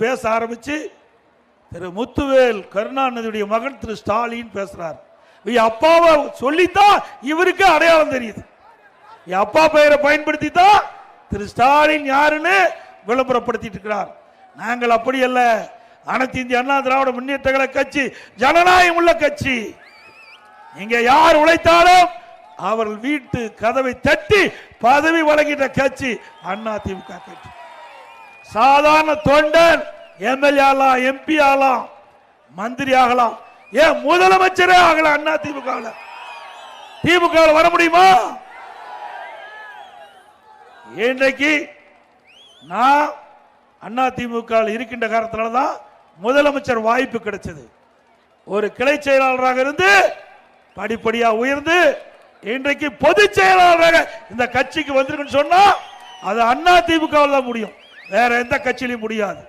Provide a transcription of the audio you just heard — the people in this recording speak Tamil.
பேச ஆரம்பிச்சு திரு முத்துவேல் கருணாநிதியுடைய மகன் திரு ஸ்டாலின் பேசுறார். அப்பாவை சொல்லித்தான் இவருக்கு அடையாளம் தெரியுது. அப்பா பெயரை பயன்படுத்தி தான் திரு ஸ்டாலின் யாருன்னு விளம்பரப்படுத்திட்டு இருக்கிறார். நாங்கள் அப்படி அல்ல. அனைத்து இந்திய அண்ணா திராவிட முன்னேற்ற கழக கட்சி ஜனநாயகம் உள்ள கட்சி. இங்க யார் உழைத்தாலும் அவர்கள் வீட்டு கதவை தட்டி பதவி வழங்கிட்ட கட்சி அண்ணா திமுக கட்சி. சாதாரண தொண்டன் எம்எல்ஏ ஆகலாம், எம்பி ஆகலாம், மந்திரி ஆகலாம், ஏன் முதலமைச்சரே ஆகலாம். அண்ணா திமுக வர முடியுமா? இன்றைக்கு நான் அண்ணா திமுக இருக்கின்ற காரணத்தினால்தான் முதலமைச்சர் வாய்ப்பு கிடைச்சது. ஒரு கிளை செயலாளராக இருந்து படிப்படியா உயர்ந்து இன்றைக்கு பொதுச் செயலாளராக இந்த கட்சிக்கு வந்திருக்குன்னு சொன்னா அது அண்ணா திமுக தான் முடியும், வேற எந்த கட்சியிலும் முடியாது.